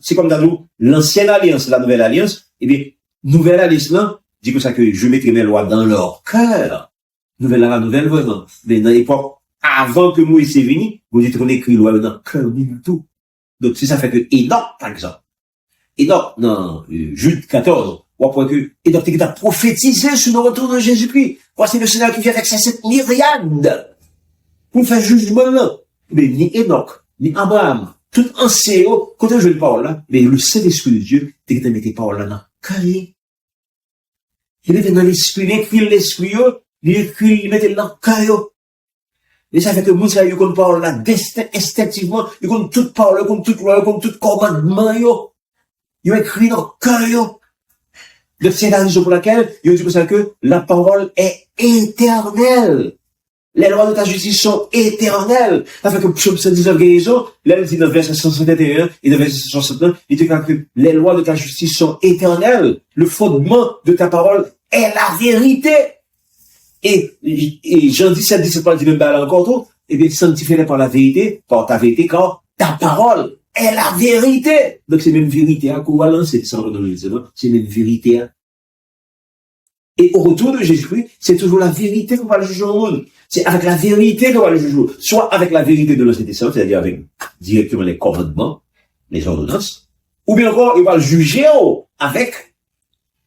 c'est comme dans nous, l'ancienne alliance, la nouvelle alliance, eh bien, nouvelle alliance, là, dit que ça que je mettrai mes lois dans leur cœur. Nouvelle vraiment. Mais dans l'époque, avant que Moïse est venu, mon Dieu, on écrit loi dans le cœur, tout. Donc, c'est ça fait que Enoch, par exemple. Enoch, dans Jude 14, on voit que Enoch a prophétisé sur le retour de Jésus-Christ. Voici le Seigneur qui vient avec cette myriade pour faire jugement là. Mais ni Enoch, ni Abraham, tout ancien, quand je le parle là, mais le Saint-Esprit de Dieu, t'es que t'as mis tes paroles là dans le cœur. Il était dans l'esprit, il écrit l'esprit, il mettait dans le cœur. Et ça fait que Moussa, il compte parole là, instinctivement, il compte toute parole, il compte toute loi, il compte tout commandement, il écrit dans le cœur. Donc, c'est la raison pour laquelle, il dit pour ça que la parole est éternelle. Les lois de ta justice sont éternelles. Ça fait que Psaume 119 guérison, là, il dit dans verset 161 et dans verset 169, il dit que les lois de ta justice sont éternelles. Le fondement de ta parole est la vérité. Et Jean 17, 17, pas dit même pas encore trop, et bien, sanctifie-les par la vérité, par ta vérité, car ta parole est la vérité. Donc, c'est même vérité, qu'on va lancer, c'est même vérité. Et au retour de Jésus-Christ, c'est toujours la vérité qu'on va le juger au monde. C'est avec la vérité qu'on va le juger. Soit avec la vérité de l'Ancien Testament, c'est-à-dire avec directement les commandements, les ordonnances, ou bien encore, il va le juger avec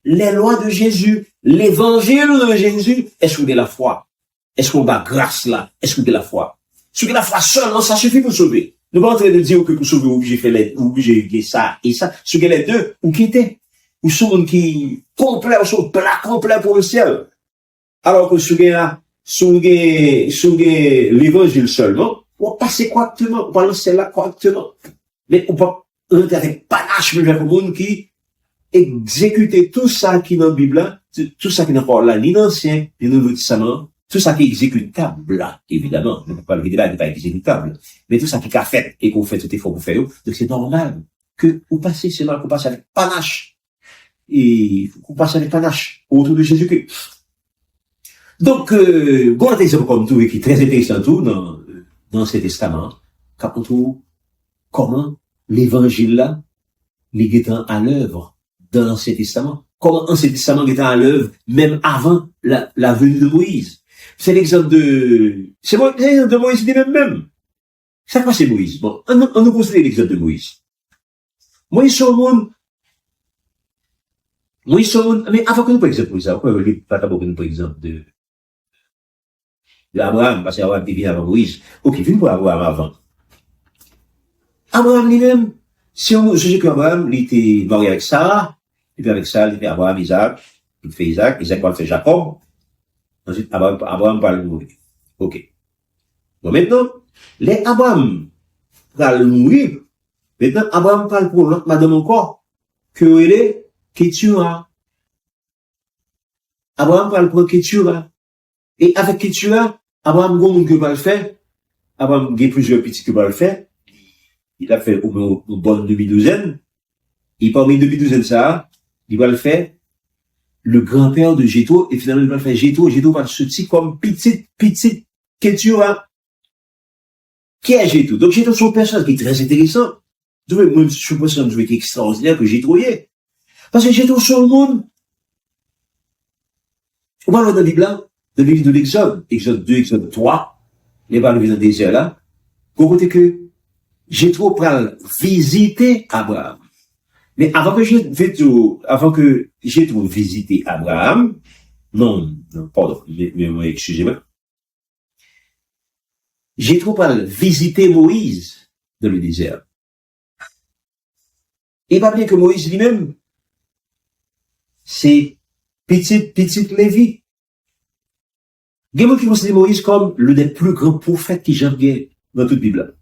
les lois de Jésus, l'évangile de Jésus. Est-ce que de la foi? Est-ce qu'on va grâce là? Est-ce que de la foi? Ce que la foi seulement, ça suffit pour sauver. Nous pas en train de dire que pour sauver, ou j'ai fait ça et ça. Ce que les deux, ou qui étaient, ou sont qui complet, ou sont plat complet pour le ciel. Alors que ce l'évangile seulement, on va passer correctement, on va lancer là correctement. Mais on peut rentrer avec panache, mais vers le monde qui exécuter tout ça qui est dans la Bible, tout ça qui n'est pas là, ni dans l'Ancien, ni dans le Nouveau Testament, tout ça qui est exécutable, là, évidemment. Je ne peux pas le dire là, n'est pas exécutable. Mais tout ça qui est fait, et qu'on fait tout effort pour faire, donc c'est normal que vous passez, c'est normal qu'on passe avec panache. Et qu'on passe avec panache autour de Jésus-Christ. Donc, bon, un exemple comme tout, qui est très intéressant tout, dans l'Ancien Testament, quand on trouve comment l'évangile là, il est à l'œuvre dans l'Ancien Testament. Comment l'Ancien Testament est à l'œuvre même avant la venue de Moïse. C'est l'exemple de Moïse lui-même. Ça quoi c'est Moïse? Bon, on nous considère l'exemple de Moïse. Moïse sur le monde, mais avant que nous, par exemple, Moïse, pourquoi on ne pas d'abord par exemple d'Abraham, parce qu'Abraham est venu avant Moïse. Ok, venu pour Abraham avant. Abraham lui-même, si on juge qu'Abraham, il était marié avec Sarah, et puis avec ça, il fait Abraham, Isaac, il fait Isaac va faire Jacob. Ensuite, Abraham va le mourir. Ok. Bon, maintenant, les Abraham va le mourir. Maintenant, Abraham parle pour l'autre madame encore, que elle est Ketura. Abraham parle pour Ketura. Et avec Ketura, Abraham, comment que va le faire? Abraham, il y a plusieurs petits que va le faire. Il a fait au moins une bonne demi-douzaine. Et parmi une demi-douzaine, ça, il va le faire le grand-père de Jétro, et finalement, il va le faire Jétro va se sortir comme petite Ketura. Qui est Jétro? Donc, Jétro, c'est un personnage qui est très intéressant. Moi, je suis pas qui est extraordinaire que Jétro y est. Parce que Jétro sur le monde, on parle dans la Bible, là, dans le livre de l'Exode, Exode 2, Exode 3, les balles dans le désert là, pour côté que Jétro pral visiter Abraham. Mais avant que Jétro visite Abraham, pardon, mais excusez-moi, Jétro pral visiter Moïse dans le désert. Et pas bien que Moïse lui-même, c'est petite Lévi. Il y a qui considère Moïse comme l'un des plus grands prophètes qui jamais dans toute la Bible.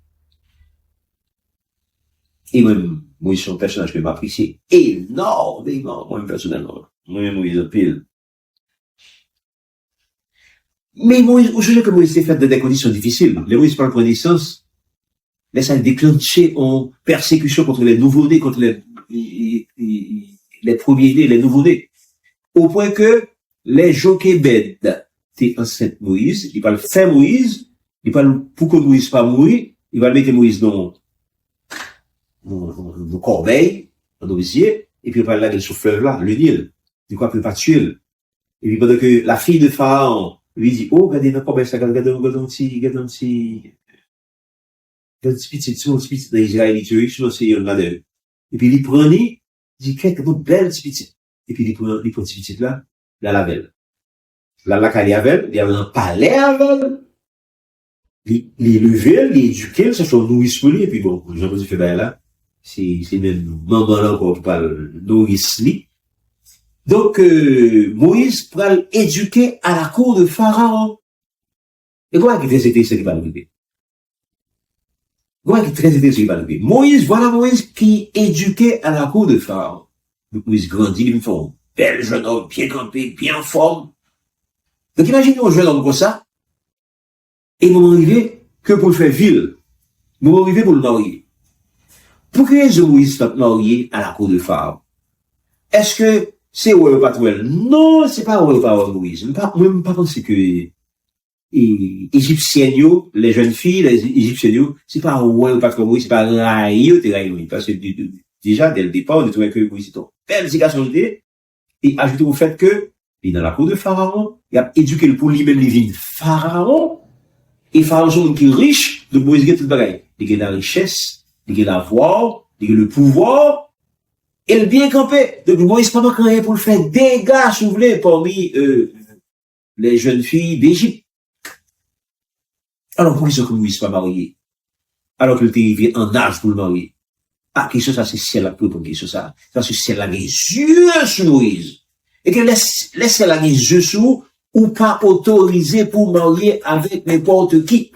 Et même, Moïse, c'est un personnage que m'apprécie énormément, moi, personnellement. Moi, Moïse, un pile. Mais Moïse, au sujet que Moïse s'est fait dans des conditions difficiles, les Moïse parle pour naissance, laisse à déclencher en persécution contre les nouveaux-nés, contre les premiers-nés, les nouveaux-nés. Au point que les Jochébed, t'es enceinte Moïse, il va le faire Moïse, il va pour que Moïse pas mourir, il va mettre Moïse dans corbeille, dans l'osier, et puis il va le laguer sur le fleuve là, le Nil. Du coup, il peut pas tuer. Et puis pendant que la fille de Pharaon lui dit, oh, regardez, dans corbeille, ça, regardez un petit petit dans Israël, et puis il prend, il dit, qu'est-ce que belle petit. Et puis il prend petit là, la lavelle. La caille avec, il y avait un palais avec, il levé, il éduqué, ça soit nourrice pour lui, et puis bon, Jean-Baptiste fait là, c'est même maman là encore qui parle nourrice lui. Donc, Moïse pral éduquer à la cour de Pharaon. Et quoi qui est très intéressant qui va arriver? Quoi qui est très intéressant qui va arriver? Voilà Moïse qui éduquait à la cour de Pharaon. Donc Moïse grandit, il me fait un bel jeune homme, bien campé, bien en forme. Donc imaginez un jeune homme comme ça, et il moment arrivé que pour le faire ville, il moment arrivé pour le marier. Pour que Moïse soit marié à la cour de Pharaon? Est-ce que c'est où pas trouver? Non, c'est pas où pas Moïse. Même pas penser que Égyptiennes, les jeunes filles, les Égyptiennes, c'est pas où pas trouver Moïse, c'est pas raillé, parce que déjà dès le départ on trouvait que Moïse était une belle garçon et ajouter au fait que il est dans la cour de Pharaon, il a éduqué le pour lui-même les villes de Pharaon, et Pharaon c'est un qui est riche, donc Moïse a tout le bagaille. Il a la richesse, il a la voix, il a le pouvoir, et le bien campé. Donc Moïse pas manqué rien pour le faire dégâts, si vous voulez, parmi les jeunes filles d'Égypte. Alors pourquoi est-ce que Moïse pas marié? Alors qu'il était arrivé en âge pour le marier. Ah, question ça, c'est ciel la pour question ça. Ça, c'est ciel la les yeux sur Moïse. Et que laisse la les yeux sur, ou pas autorisé pour marier avec n'importe qui.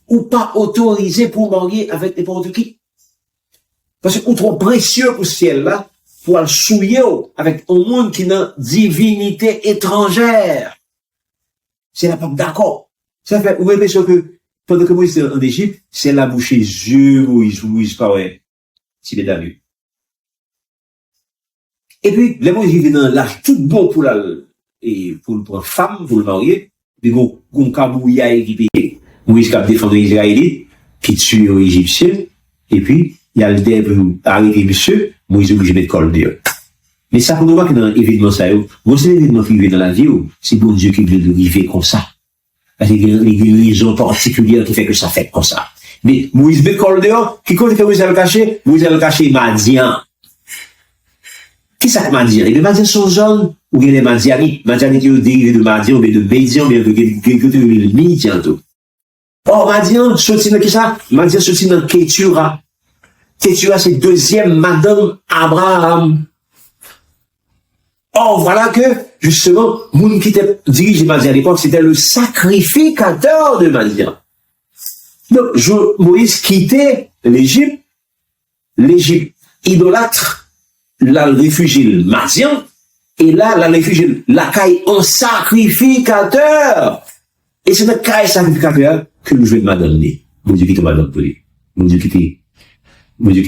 Ou pas autorisé pour marier avec n'importe qui. Parce que, ou trop précieux pour ce ciel-là, pour le souiller avec un monde qui n'a divinité étrangère. C'est la pas d'accord. Ça fait, vous avez que, pendant que Moïse était en Égypte, c'est la bouche yeux, Moïse, pas ouais. Si bien vu. Et puis, les Moïse vivent dans l'âge tout bon pour pour femme, pour le marier. Puis, gon kabouya équipé. Moïse qui a défendu les Israélites, qui tue les Égyptiens. Et puis, il y a le dé pour arrêter monsieur, Moïse est obligé de mettre col Dieu. Mais ça, pour nous voir que dans l'événement, ça, moi, c'est l'événement qui vient dans la vie, c'est bon Dieu qui veut arriver comme ça. Parce qu'il y a une raison particulière qui fait que ça fait comme ça. Mais Moïse met col dehors, qui compte que Moïse a le caché? Moïse a le caché Madian. Qui ça que Madian? Et les Madian sont jeunes, ou bien les Madianites? Madianites qui ont dérivé de Madian, mais de Médian, mais de Midian, tout. Or, Madian, sorti dans qui ça? Madian sorti dans Kétura. Kétura, c'est deuxième madame Abraham. Or, voilà que, justement, Moun qui était dirigé Madian à l'époque, c'était le sacrificateur de Madian. Donc, Moïse quittait l'Égypte idolâtre, là, le réfugié Madian, et là, le réfugié la caille en sacrificateur. Et c'est notre caille sacrificateur que nous jouons Madame Né. Mon Dieu qui était Madame pour lui. Mon Dieu qui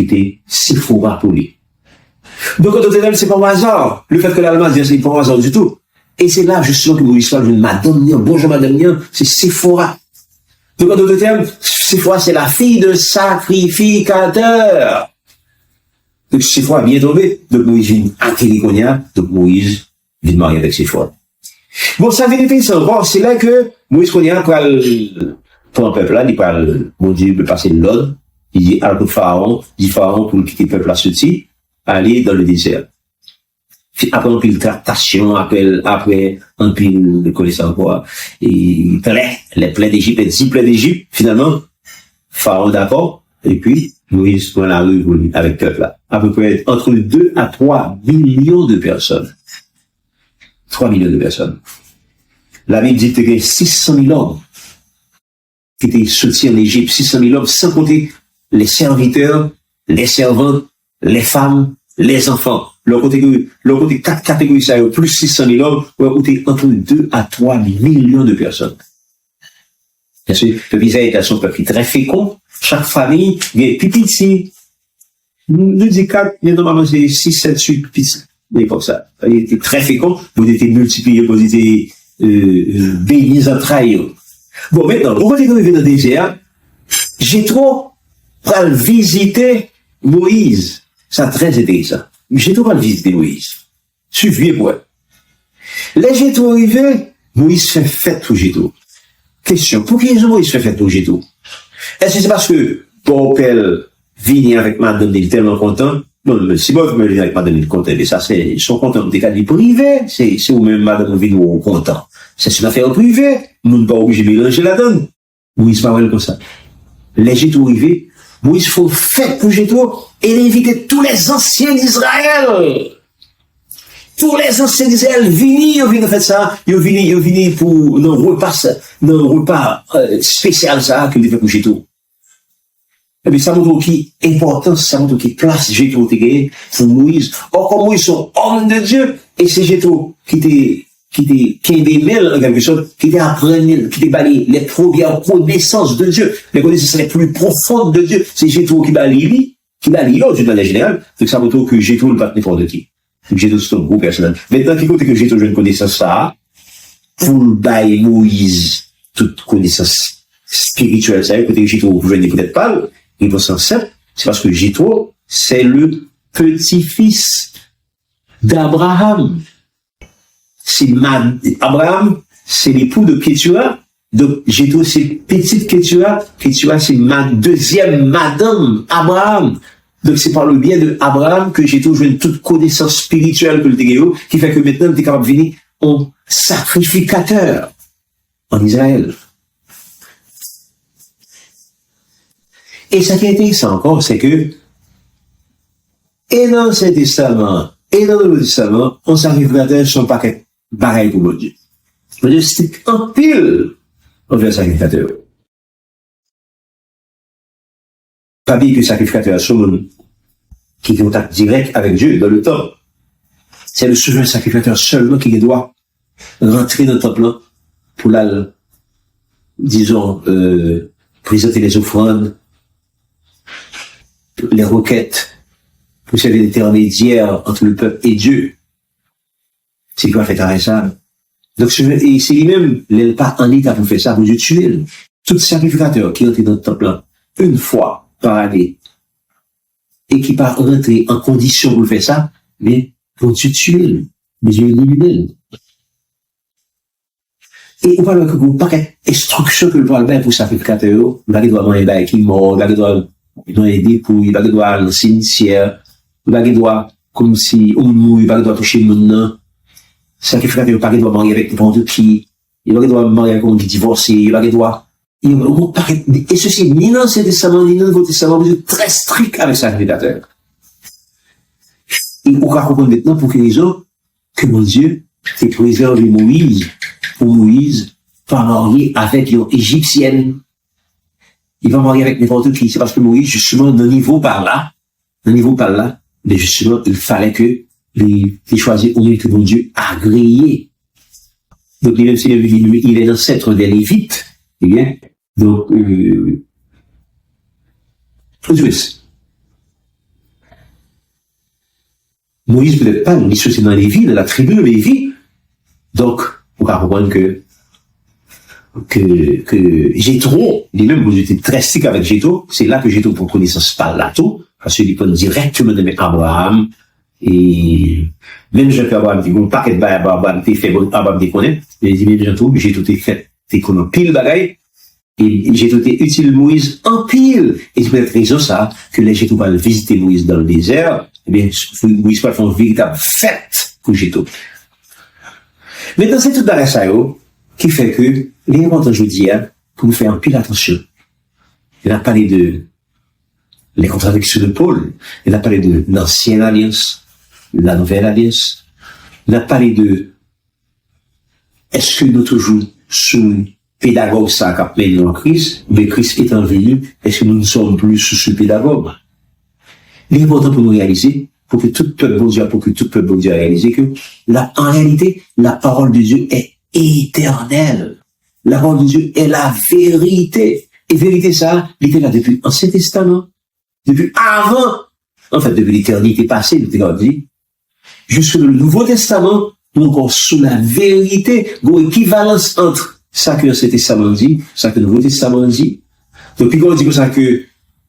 était Sephora pour lui. Donc, quand on c'est pas au hasard. Le fait que l'Allemagne dit, c'est pas au hasard du tout. Et c'est là, justement, que Moïse parle de Madame Né. Bonjour Madame Né, c'est Sephora. Donc, en d'autres termes, Sephora, c'est la fille de sacrificateur. Donc, Sephora bien tombé. Donc, Moïse vient à Télikonia. Donc, Moïse vient de marier avec Sephora. Bon, ça vient de ça encore. C'est là que Moïse Konia, pour un peuple là, il parle, mon Dieu, peut passer l'ordre. Il dit, à Pharaon, dit Pharaon pour quitter le peuple là, ceci, aller dans le désert. Après un pile de tractation, après un pile de connaissance quoi, et les plaies d'Égypte, les 10 plaies d'Égypte, finalement, Pharaon d'accord, et puis, Moïse prend la rue avec le peuple là. À peu près entre 2 à 3 millions de personnes. 3 millions de personnes. La Bible dit qu'il y a 600 000 hommes qui étaient sortis en Égypte, 600 000 hommes, sans compter les serviteurs, les servantes, les femmes, les enfants. Le côté 4 catégories, ça y est, plus 600 000 hommes, on côté entre 2 à 3 millions de personnes. Bien sûr, le peuple d'Israël était un peuple très fécond. Chaque famille, il y a plus petit. Nous disons 4, il y a normalement 6, 7, 8 petits. Mais pour ça, il était très fécond, vous étiez multipliés, vous étiez bénis entre eux. Bon, maintenant, vous voyez qu'on est dans le désert, j'ai trop pas visiter Moïse. Ça a très intéressant. J'ai trop pas visiter Moïse. Suivez-moi. Les Jétos arrivés, Moïse fait fête pour Jétos. Question, pour qui Moïse fait fête pour Jétos? Est-ce que c'est parce que Paul vient avec madame, il est tellement content? Non, c'est bon que me vient avec madame, il est content, mais ça, c'est, ils sont contents des cas privés, c'est où même madame vient ou content. C'est une affaire privée, nous ne pas obligés de mélanger la donne. Moïse parle comme ça. Les Jétos arrivés, Moïse faut fête pour Jétos, et il invitait tous les anciens d'Israël. Tous les anciens d'Israël ils viennent faire ça, ils viennent pour, un repas spécial ça, qu'ils fait pour Jétos. Et puis ça montre qui importance, ça montre qui place Jétos gagné pour Moïse. Or, comme Moïse sont hommes de Dieu, et c'est Jétos qui était mêlé en quelque sorte, qui était apprenant, qui était balayé les premières connaissances de Dieu, les connaissances les plus profondes de Dieu, c'est Jétos qui balaye l'autre d'une manière générale, donc ça montre que Jétos ne pas n'importe qui. Jétos c'est un gros personnage. Maintenant, qui compte que Jétos je ne connaissance ça, pour bailler Moïse, toute connaissance spirituelle, ça, côté Jétos, vous venez peut-être pas, il pense en simple, c'est parce que Jétos, c'est le petit-fils d'Abraham. Abraham, c'est l'époux de Kétura. Donc, Jétos, c'est petite Kétura. Kétura, c'est ma deuxième madame, Abraham. Donc, c'est par le biais de Abraham que Jétos joue une toute connaissance spirituelle que le Téguéo, qui fait que maintenant, il est capable de venir en sacrificateur en Israël. Et ce qui est intéressant encore, c'est que, et dans l'Ancien Testament, et dans le Nouveau Testament, on sacrificateur sont pas pareil pour Dieu. Dieu, c'est un pile envers le sacrificateur. Pas bien que le sacrificateur soit qui est en contact direct avec Dieu dans le temps. C'est le souverain sacrificateur seulement qui doit rentrer dans le temple pour la, disons, présenter les offrandes, les requêtes, pour servir d'intermédiaire entre le peuple et Dieu. C'est quoi fait arrêter ça? Donc, c'est lui-même, il n'est pas en état pour faire ça, pour Dieu tuer. Tout sacrificateur qui entre dans le temple une fois par année, et qui pas rentrer en condition pour faire ça, mais pour tuer, mais Dieu élimine. Et on parle que vous pas instruction que le parle pour sacrificateur, vous n'avez droit à manger qui mort, vous n'avez droit à aider pour, vous n'avez droit à le cimetière, vous n'avez droit comme si on mouille, vous n'avez droit à toucher le monde, sacrificateur, vous n'avez droit à marier avec n'importe qui, vous n'avez droit à marier avec un qui divorcé, vous n'avez droit, et ceci, ni dans l'Ancien Testament, ni dans le Nouveau Testament, vous êtes très strict avec sacrificateur. Et on va comprendre maintenant pour quelle raison que mon Dieu s'est préservé Moïse, pour Moïse, pas marier avec une Égyptienne. Il va marier avec n'importe qui. C'est parce que Moïse, justement, d'un niveau par là, mais justement, il fallait que les choisir au lieu que mon Dieu a grillé. Donc, même s'il est l'ancêtre des Lévites, eh bien, donc, Moïse peut-être pas, il est dans Lévi, dans la tribu de Lévi. Donc, on va comprendre que Jétro, lui-même, vous étiez très strict avec Jétro, c'est là que Jétro prend connaissance par l'Ato, parce qu'il prend directement de Abraham, et même Jean Abraham dit, bon, paquet de bail Abraham, t'es fait, Abraham déconne, mais il dit, même Jétro t'es fait, t'es qu'on a pile bagaille, et Jétro t'es utile Moïse en pile, et c'est peut-être raison ça, que les Jétro vont visiter Moïse dans le désert, eh bien, Moïse va faire une véritable fête pour Jétro. Maintenant, c'est tout dans ça, qui fait que, l'important, je dis, pour nous faire un pile attention. Il a parlé de les contradictions de Paul. Il a parlé de l'ancienne alliance, la nouvelle alliance. Il a parlé de est-ce que nous toujours sous pédagogue ça qui a mené en Christ, mais Christ étant venu, est-ce que nous ne sommes plus sous ce pédagogue? L'important pour nous réaliser, pour que tout peuple bon Dieu réalise que en réalité, la parole de Dieu est éternelle. La parole de Dieu est la vérité. Et vérité ça, il était là depuis l'Ancien Testament, depuis avant, en fait, depuis l'éternité passée, il était dit, jusque le Nouveau Testament, nous encore sous la vérité, une équivalence entre ça que l'Ancien Testament dit, ça que le Nouveau Testament dit. Depuis qu'on dit comme ça que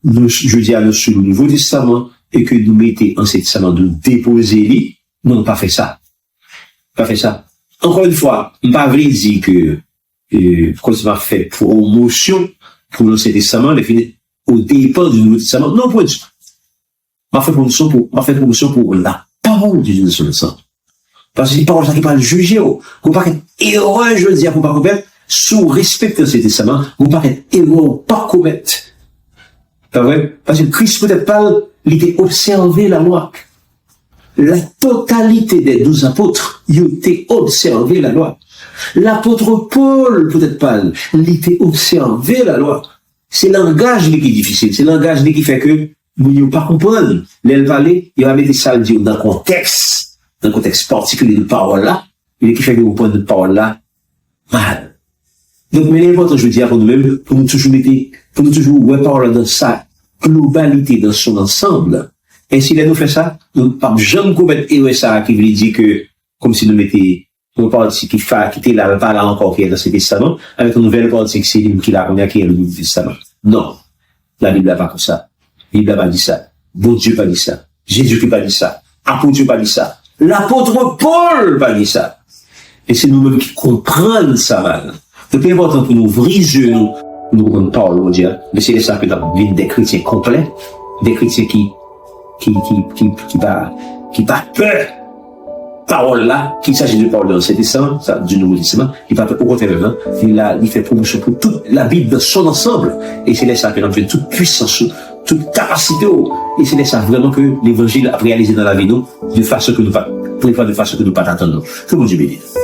je dis à nous sur le Nouveau Testament, et que nous mettons l'Ancien Testament de déposer lui, nous n'avons pas fait ça. Pas fait ça. Encore une fois, on ne va pas dire que, quand on va faire promotion pour l'Ancien Testament, au dépend du Nouveau Testament. Non, pas du tout. On va faire promotion pour la parole du Dieu de son sang. Parce que c'est une parole qui ne peut pas le juger. On ne peut pas être erreur, je veux dire, pour ne pas commettre, sous respecter l'Ancien Testament, on ne peut pas être erreur, pas commettre. C'est vrai? Parce que Christ peut-être pas, il était observé la loi. La totalité des 12 apôtres, ils ont été observé la loi. L'apôtre Paul, peut-être pas, il était observé la loi. C'est le langage qui est difficile. C'est le langage qui fait que nous ne pas comprendre. L'elle parlait, il va mettre ça dans un contexte particulier de parole là, et qui fait que vous prenez de parole là, mal. Donc, mais l'important, je veux dire, pour nous-mêmes, pour nous toujours parler dans sa globalité, dans son ensemble. Et si nous fait ça, nous ne jamais commettre erreur ça, qui veut dire que, comme si nous mettions, une partie qui était là, pas là encore, qui est dans ce testament, avec une nouvelle partie qui est la première, qui est le Nouveau Testament. Non. La Bible n'a pas comme ça. La Bible n'a pas dit ça. Bon Dieu n'a pas dit ça. Jésus n'a pas dit ça. Apôtre Dieu n'a pas dit ça. L'apôtre Paul n'a pas dit ça. Et c'est nous-mêmes qui comprenons ça, mal. C'est plus important pour nous ouvrir les yeux, nous comprenons parole, on dirait. Mais c'est ça que nous avons des chrétiens complets, des chrétiens qui pas peur. Parole là, qu'il s'agit de parole de l'Ancien Testament, du Nouveau Testament, il pas peur, au contraire, il fait promotion pour toute la Bible dans son ensemble. Et c'est là ça que nous avons toute puissance, toute capacité, et c'est là ça vraiment que l'évangile a réalisé dans la vie, nous, de façon que nous pas, de façon que nous pas attendre. Que bon Dieu bénisse.